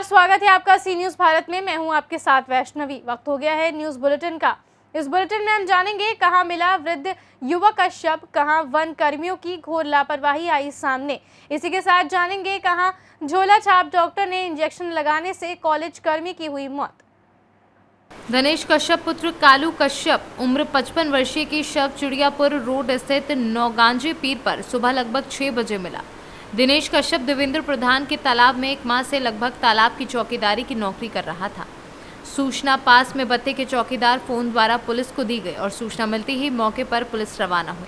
स्वागत है आपका सी न्यूज भारत में। मैं हूं आपके साथ वैष्णवी। वक्त हो गया है न्यूज बुलेटिन का। इस बुलेटिन में हम जानेंगे कहां मिला वृद्ध युवक का शव, कहां वन कर्मियों की घोर लापरवाही आई सामने। इसी के साथ जानेंगे कहां झोला छाप डॉक्टर ने इंजेक्शन लगाने से कॉलेज कर्मी की हुई मौत। दिनेश कश्यप पुत्र कालू कश्यप उम्र 55 वर्षीय की शव चिड़ियापुर रोड स्थित नौगांजी पीर पर सुबह लगभग 6 बजे मिला। दिनेश कश्यप देवेंद्र प्रधान के तालाब में एक माह से लगभग तालाब की चौकीदारी की नौकरी कर रहा था। सूचना पास में बत्ती के चौकीदार फोन द्वारा पुलिस को दी गई और सूचना मिलते ही मौके पर पुलिस रवाना हुई।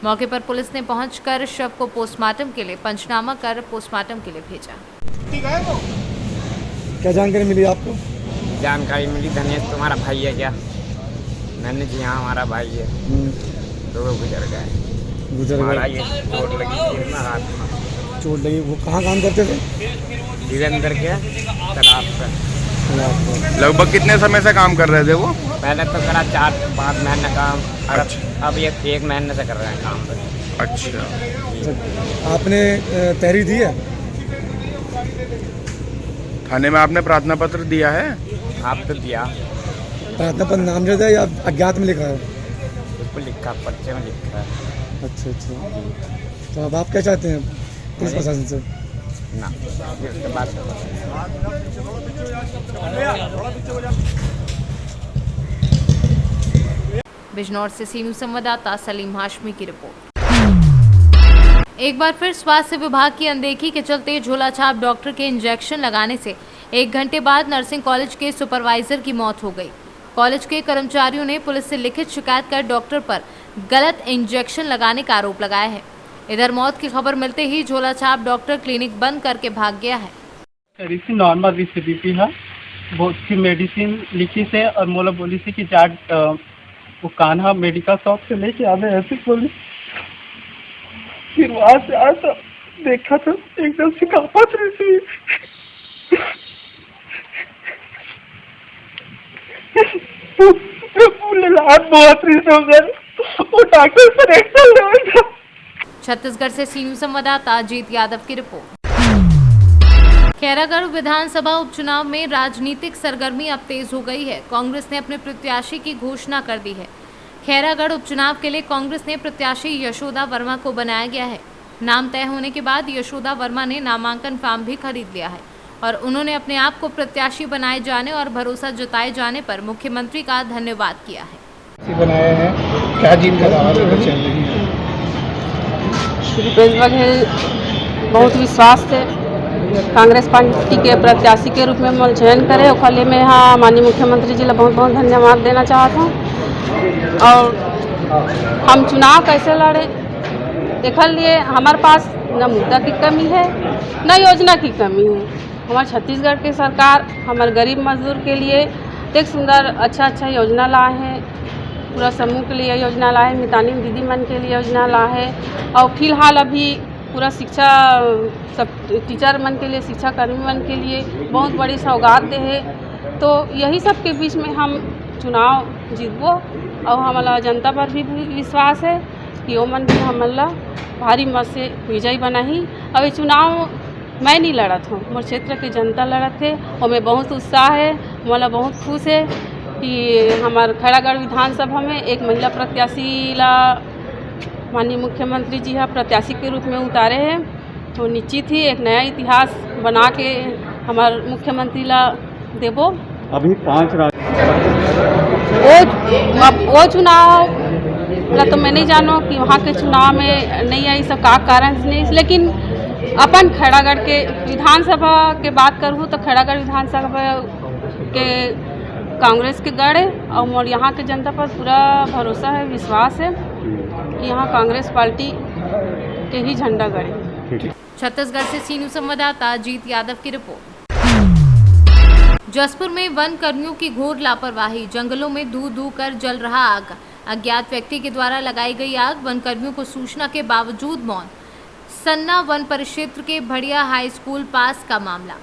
मौके पर पुलिस ने पहुंचकर शव को पोस्टमार्टम के लिए पंचनामा कर पोस्टमार्टम के लिए भेजा। क्या जानकारी मिली आपको? जानकारी मिली धनेश तुम्हारा भाई है क्या? मैंने जी हाँ हमारा भाई है। तो गुजर गए। ये चोट लगी सिर में, हाथ में चोट लगी। वो कहाँ काम करते थे? धीरेन्द्र के तालाब पर। लगभग कितने समय से काम कर रहे थे वो? पहले तो करा 4-5 महीने काम। अच्छा। अब एक महीने से कर रहे हैं काम पर। अच्छा। आपने तहरीर दी है? थाने में आपने प्रार्थना पत्र दिया है? आप तो दिया। प्रार्थना पत्र नामजद है या अज्ञात में लिखा है? बिल्कुल लिखा, पर्चे में लिखा है। अच्छा। तो अब आप क्या चाहते हैं पुलिस प्रशासन से? ना इसके बाद बिजनौर से सी न्यूज संवाददाता सलीम हाशमी की रिपोर्ट। एक बार फिर स्वास्थ्य विभाग की अनदेखी के चलते झोला छाप डॉक्टर के इंजेक्शन लगाने से 1 घंटे बाद नर्सिंग कॉलेज के सुपरवाइजर की मौत हो गई। कॉलेज के कर्मचारियों ने पुलिस से लिखित शिकायत कर डॉक्टर पर गलत इंजेक्शन लगाने का आरोप लगाया है। इधर मौत की खबर मिलते ही झोला छाप डॉक्टर क्लिनिक बंद करके भाग गया है। नॉर्मल बीपी है, बहुत सी मेडिसिन लिखी से और मोला बोली से कि जाट वो कान्हा मेडिकल शॉप से लेके आने ऐसे बोली। फिर वहाँ से आया तो देखा तो एकदम से कांपत रही थी। वो डॉक्टर पर एक्शन लेवल था। छत्तीसगढ़ से सी न्यूज संवाददाता अजीत यादव की रिपोर्ट। खैरागढ़ विधानसभा उपचुनाव में राजनीतिक सरगर्मी अब तेज हो गई है। कांग्रेस ने अपने प्रत्याशी की घोषणा कर दी है। खैरागढ़ उपचुनाव के लिए कांग्रेस ने प्रत्याशी यशोदा वर्मा को बनाया गया है। नाम तय होने के बाद यशोदा वर्मा ने नामांकन फॉर्म भी खरीद लिया है और उन्होंने अपने आप को प्रत्याशी बनाए जाने और भरोसा जताए जाने पर मुख्यमंत्री का धन्यवाद किया है। बनाए हैं, क्या जीत का दावा लेकर चल रही है? भूपेश बघेल बहुत विश्वास से कांग्रेस पार्टी के प्रत्याशी के रूप में मोल चयन करे। ओखले में यहाँ माननीय मुख्यमंत्री जी बहुत बहुत धन्यवाद देना चाहता हूँ। और हम चुनाव कैसे लड़े देखल लिए हमारे पास न मुद्दा की कमी है न योजना की कमी है। हमारे छत्तीसगढ़ की सरकार हमारे गरीब मजदूर के लिए एक सुंदर अच्छा योजना लाए हैं। पूरा समूह के लिए योजना लाए, मितानी दीदी मन के लिए योजना लाए है। और फिलहाल अभी पूरा शिक्षा सब टीचर मन के लिए, शिक्षा कर्मी मन के लिए बहुत बड़ी सौगात दे है। तो यही सब के बीच में हम चुनाव जीतबो और हमारा जनता पर भी विश्वास है कि वो मन भी हमला भारी मत से विजयी बनाही। और ये चुनाव मैं नहीं लड़त हूँ, मोर क्षेत्र के जनता लड़त है और मैं बहुत उत्साह है। मोला बहुत खुश है कि हमारे खैरागढ़ विधानसभा में एक महिला प्रत्याशी ला माननीय मुख्यमंत्री जी हाँ प्रत्याशी के रूप में उतारे हैं। तो निश्चित ही एक नया इतिहास बना के हमारे मुख्यमंत्री ला देबो। अभी 5 वो चुनाव ला तो मैं नहीं जानो कि वहाँ के चुनाव में नहीं आई सब का कारण नहीं, लेकिन अपन खैरागढ़ के विधानसभा के बात करूँ तो खैरागढ़ विधानसभा के कांग्रेस के गढ़ है और यहाँ के जनता पर पूरा भरोसा है, विश्वास है कि यहाँ कांग्रेस पार्टी के ही झंडा गड़े। छत्तीसगढ़ से सी न्यूज संवाददाता अजीत यादव की रिपोर्ट। जसपुर में वन कर्मियों की घोर लापरवाही, जंगलों में धू कर जल रहा आग। अज्ञात व्यक्ति के द्वारा लगाई गई आग, वन कर्मियों को सूचना के बावजूद मौन। सन्ना वन परिक्षेत्र के भड़िया हाई स्कूल पास का मामला।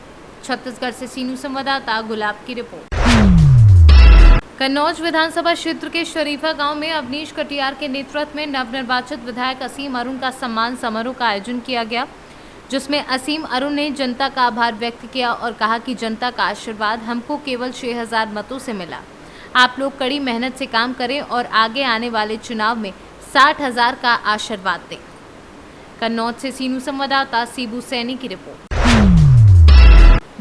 छत्तीसगढ़ से सी न्यूज संवाददाता गुलाब की रिपोर्ट। कन्नौज विधानसभा क्षेत्र के शरीफा गांव में अवनीश कटियार के नेतृत्व में नवनिर्वाचित विधायक असीम अरुण का सम्मान समारोह का आयोजन किया गया। जिसमें असीम अरुण ने जनता का आभार व्यक्त किया और कहा कि जनता का आशीर्वाद हमको केवल 6000 मतों से मिला। आप लोग कड़ी मेहनत से काम करें और आगे आने वाले चुनाव में 60,000 का आशीर्वाद दें। कन्नौज से सीनू संवाददाता सीबू सैनी की रिपोर्ट।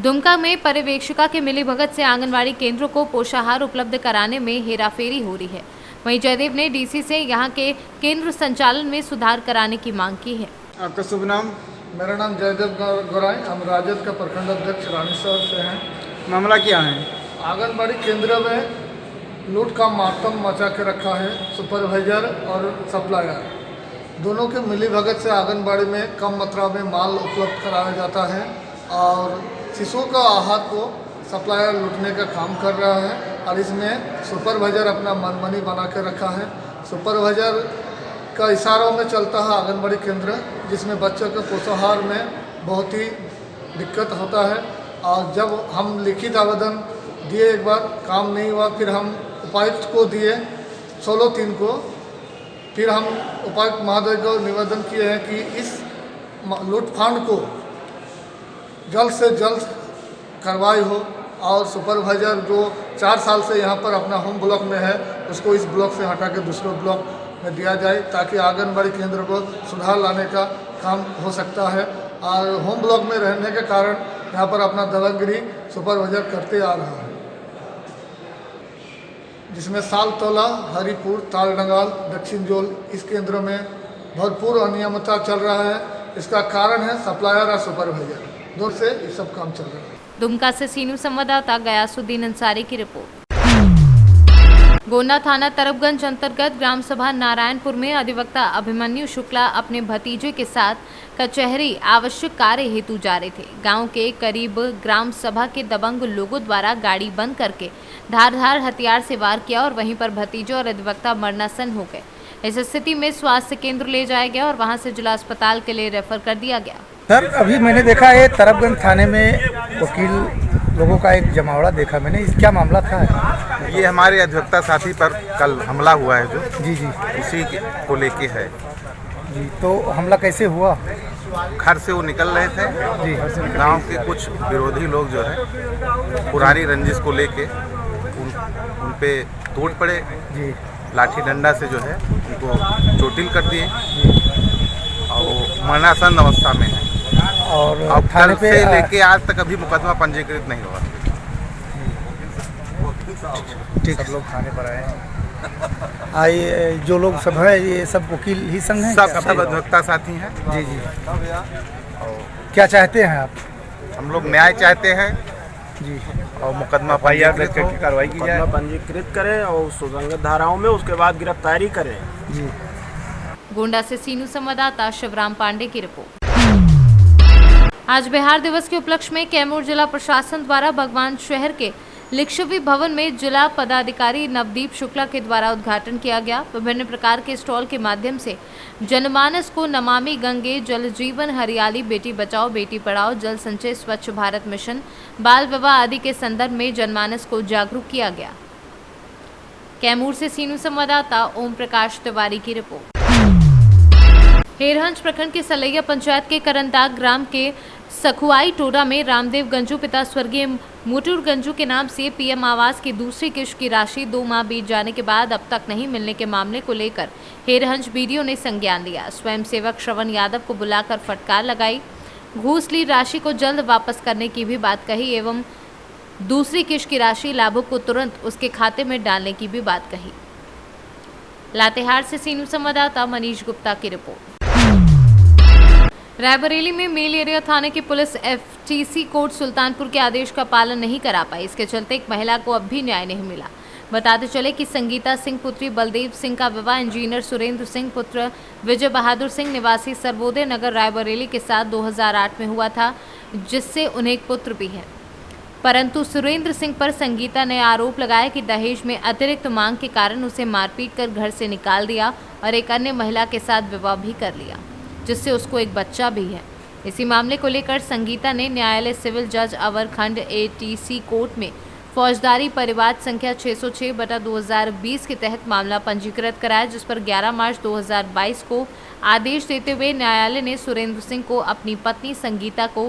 दुमका में पर्यवेक्षिका के मिलीभगत से आंगनवाड़ी केंद्रों को पोषाहार उपलब्ध कराने में हेराफेरी हो रही है। वहीं जयदेव ने डीसी से यहां के केंद्र संचालन में सुधार कराने की मांग की है। आपका शुभ नाम? मेरा नाम जयदेव गौराई, हम राजद का प्रखंड अध्यक्ष रानीसर से हैं। मामला क्या है? आंगनबाड़ी केंद्र में लूट का मातम मचा के रखा है। सुपरवाइजर और सप्लायर दोनों के मिलीभगत से आंगनबाड़ी में कम मात्रा में माल उपलब्ध कराया जाता है और शिशुओं का आहार को सप्लायर लूटने का काम कर रहा है और इसमें सुपरवाइजर अपना मनमानी बना के रखा है। सुपरवाइजर का इशारों में चलता है आंगनबाड़ी केंद्र, जिसमें बच्चों के पोषाहार में बहुत ही दिक्कत होता है। और जब हम लिखित आवेदन दिए, एक बार काम नहीं हुआ, फिर हम उपायुक्त को दिए 16/3 को, फिर हम उपायुक्त महोदय को निवेदन किए हैं कि इस लूटफांड को जल्द से जल्द कार्रवाई हो और सुपरवाइजर जो 4 साल से यहाँ पर अपना होम ब्लॉक में है उसको इस ब्लॉक से हटा के दूसरे ब्लॉक में दिया जाए, ताकि आंगनबाड़ी केंद्र को सुधार लाने का काम हो सकता है। और होम ब्लॉक में रहने के कारण यहाँ पर अपना दबंगगिरी सुपरवाइजर करते आ रहा है, जिसमें सालतोला, हरिपुर, तालडंगाल, दक्षिण जोल इस केंद्र में भरपूर अनियमितता चल रहा है। इसका कारण है सप्लायर और सुपरवाइजर, दो से ये सब काम चल रहा है। दुमका से सीनू संवाददाता गयासुद्दीन अंसारी की रिपोर्ट। गोंडा थाना तरबगंज अंतर्गत ग्राम सभा नारायणपुर में अधिवक्ता अभिमन्यु शुक्ला अपने भतीजे के साथ कचहरी आवश्यक कार्य हेतु जा रहे थे। गांव के करीब ग्राम सभा के दबंग लोगों द्वारा गाड़ी बंद करके धारदार हथियार से वार किया और वहीं पर भतीजे और अधिवक्ता मरणासन हो गए। इस स्थिति में स्वास्थ्य केंद्र ले जाया गया और वहां से जिला अस्पताल के लिए रेफर कर दिया गया। सर, अभी मैंने देखा है तरबगंज थाने में वकील लोगों का एक जमावड़ा देखा मैंने, क्या मामला था? ये हमारे अधिवक्ता साथी पर कल हमला हुआ है जो जी उसी को लेके है जी। तो हमला कैसे हुआ? घर से वो निकल रहे थे जी। गांव के कुछ विरोधी लोग जो है पुरानी रंजिश को लेके उन पे टूट पड़े जी। लाठी डंडा से जो है उनको चोटिल कर दिए और वो मरणासन अवस्था में है। और अब थाने पे से लेके आज तक अभी मुकदमा पंजीकृत नहीं हुआ। ठीक, सब लोग थाने पर आए। ये जो लोग सब है ये सब वकील ही संघ हैं? सब अधिवक्ता साथी हैं। जी जी। क्या चाहते हैं आप? हम लोग न्याय चाहते हैं जी और मुकदमा पंजीकृत की कार्रवाई की जाए, पंजीकृत करें और सुसंगत धाराओं में उसके बाद गिरफ्तारी करें जी। गोंडा से सीनू संवाददाता शिवराम पांडे की रिपोर्ट। आज बिहार दिवस के उपलक्ष्य में कैमूर जिला प्रशासन द्वारा भगवान शहर के लिच्छवी भवन में जिला पदाधिकारी नवदीप शुक्ला के द्वारा उद्घाटन किया गया। विभिन्न प्रकार के स्टॉल के माध्यम से जनमानस को नमामि गंगे, जल जीवन, हरियाली, बेटी बचाओ बेटी पढ़ाओ, जल संचय, स्वच्छ भारत मिशन, बाल विवाह आदि के संदर्भ में जनमानस को जागरूक किया गया। कैमूर से सीनू संवाददाता ओम प्रकाश तिवारी की रिपोर्ट। हेरहंज प्रखंड के सलैया पंचायत के करंताग ग्राम के सखुआई टोडा में रामदेव गंजू पिता स्वर्गीय मुटुर गंजू के नाम से पीएम आवास की दूसरी किश्त की राशि 2 माह बीत जाने के बाद अब तक नहीं मिलने के मामले को लेकर हेरहंज बीडीओ ने संज्ञान लिया। स्वयंसेवक श्रवण यादव को बुलाकर फटकार लगाई, घूस ली राशि को जल्द वापस करने की भी बात कही एवं दूसरी किश्त की राशि लाभुक को तुरंत उसके खाते में डालने की भी बात कही। लातेहार से सीनू संवाददाता मनीष गुप्ता की रिपोर्ट। रायबरेली में मेल एरिया थाने की पुलिस एफटीसी कोर्ट सुल्तानपुर के आदेश का पालन नहीं करा पाई। इसके चलते एक महिला को अब भी न्याय नहीं मिला। बताते चले कि संगीता सिंह पुत्री बलदेव सिंह का विवाह इंजीनियर सुरेंद्र सिंह पुत्र विजय बहादुर सिंह निवासी सर्वोदय नगर रायबरेली के साथ 2008 में हुआ था, जिससे उन्हें एक पुत्र भी है। परंतु सुरेंद्र सिंह पर संगीता ने आरोप लगाया कि दहेज में अतिरिक्त मांग के कारण उसे मारपीट कर घर से निकाल दिया और एक अन्य महिला के साथ विवाह भी कर लिया, जिससे उसको एक बच्चा भी है। इसी मामले को लेकर संगीता ने न्यायालय सिविल जज अवर खंड एटीसी कोर्ट में फौजदारी परिवाद संख्या 606/2020 के तहत मामला पंजीकृत कराया, जिस पर 11 मार्च 2022 को आदेश देते हुए न्यायालय ने सुरेंद्र सिंह को अपनी पत्नी संगीता को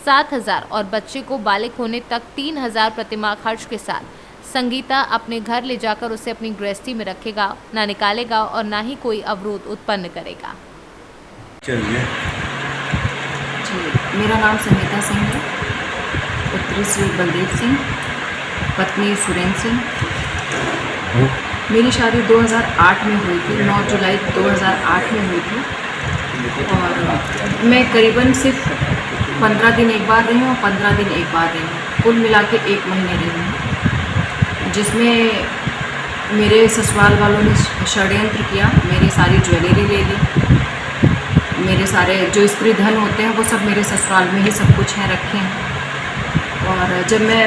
7,000 और बच्चे को बालिग होने तक 3,000 प्रतिमाह खर्च के साथ संगीता अपने घर ले जाकर उसे अपनी गृहस्थी में रखेगा, ना निकालेगा और ना ही कोई अवरोध उत्पन्न करेगा। चलिए जी, मेरा नाम संगीता सिंह है, पुत्री श्री बलदेव सिंह, पत्नी सुरेंद्र सिंह। मेरी शादी 2008 में हुई थी, 9 जुलाई 2008 में हुई थी और मैं करीबन सिर्फ 15 दिन एक बार रही हूँ और 15 दिन एक बार रही हूँ, कुल मिला के 1 महीने रही हूँ, जिसमें मेरे ससुराल वालों ने षड्यंत्र किया, मेरी सारी ज्वेलरी ले ली, मेरे सारे जो स्त्री धन होते हैं वो सब मेरे ससुराल में ही सब कुछ हैं रखे हैं। और जब मैं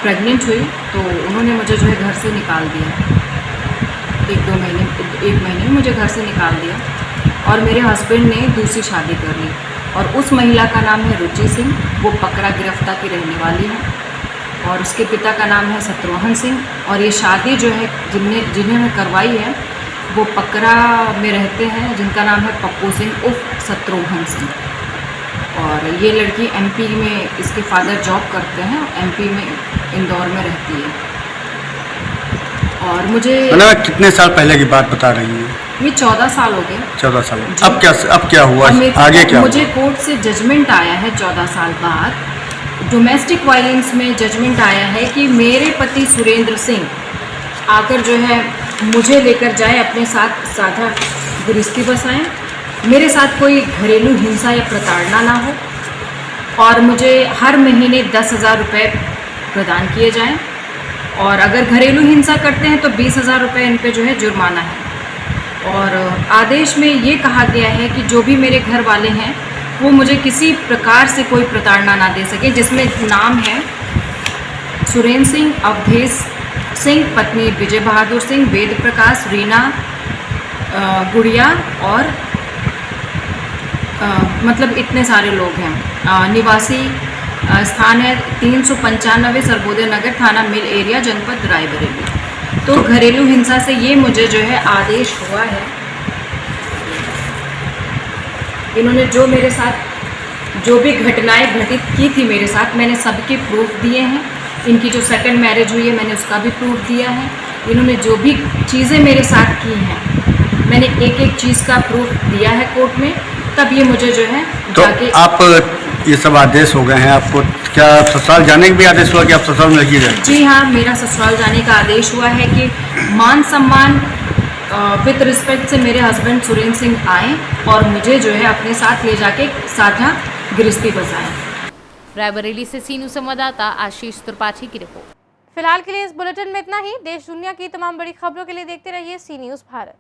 प्रेग्नेंट हुई तो उन्होंने मुझे जो है घर से निकाल दिया, 1 महीने में मुझे घर से निकाल दिया और मेरे हस्बैंड ने दूसरी शादी कर ली और उस महिला का नाम है रुचि सिंह, वो पकड़ा गिरफ्ता की रहने वाली है और उसके पिता का नाम है शत्रुघ्न सिंह और ये शादी जो है जिन्होंने करवाई है वो पकड़ा में रहते हैं, जिनका नाम है पप्पू सिंह उर्फ शत्रुघ्न सिंह। और ये लड़की एमपी में, इसके फादर जॉब करते हैं, एमपी में इंदौर में रहती है। और मुझे कितने साल पहले की बात बता रही हैं? ये 14 साल हो गए। 14 साल। अब क्या हुआ, आगे क्या हुआ? मुझे कोर्ट से जजमेंट आया है 14 साल बाद, डोमेस्टिक वायलेंस में जजमेंट आया है कि मेरे पति सुरेंद्र सिंह आकर जो है मुझे लेकर जाए, अपने साथ साझा गृहस्थी बसाएं, मेरे साथ कोई घरेलू हिंसा या प्रताड़ना ना हो और मुझे हर महीने 10,000 रुपये प्रदान किए जाएं और अगर घरेलू हिंसा करते हैं तो 20,000 रुपये इन पे जो है जुर्माना है। और आदेश में ये कहा गया है कि जो भी मेरे घर वाले हैं वो मुझे किसी प्रकार से कोई प्रताड़ना ना दे सके, जिसमें नाम है सुरेंद्र सिंह, अवधेश सिंह, पत्नी विजय बहादुर सिंह, वेद प्रकाश, रीना, गुड़िया और मतलब इतने सारे लोग हैं। निवासी स्थान है 395 सर्वोदय नगर, थाना मिल एरिया, जनपद रायबरेली। तो घरेलू हिंसा से ये मुझे जो है आदेश हुआ है। इन्होंने जो मेरे साथ जो भी घटनाएं घटित की थी मेरे साथ, मैंने सबके प्रूफ दिए हैं। इनकी जो सेकंड मैरिज हुई है मैंने उसका भी प्रूफ दिया है। इन्होंने जो भी चीज़ें मेरे साथ की हैं मैंने एक एक चीज़ का प्रूफ दिया है कोर्ट में, तब ये मुझे जो है तो जाके आप ये सब आदेश हो गए हैं, आपको क्या ससुराल जाने का भी आदेश हुआ कि आप ससुराल में रखिए जाए? जी हाँ, मेरा ससुराल जाने का आदेश हुआ है कि मान सम्मान विथ रिस्पेक्ट से मेरे हस्बैंड सुरेंद्र सिंह आए और मुझे जो है अपने साथ ले जाके साझा गृहस्थी बसाएं। रायबरेली से सी न्यूज़ संवाददाता आशीष त्रिपाठी की रिपोर्ट। फिलहाल के लिए इस बुलेटिन में इतना ही। देश दुनिया की तमाम बड़ी खबरों के लिए देखते रहिए सी न्यूज़ भारत।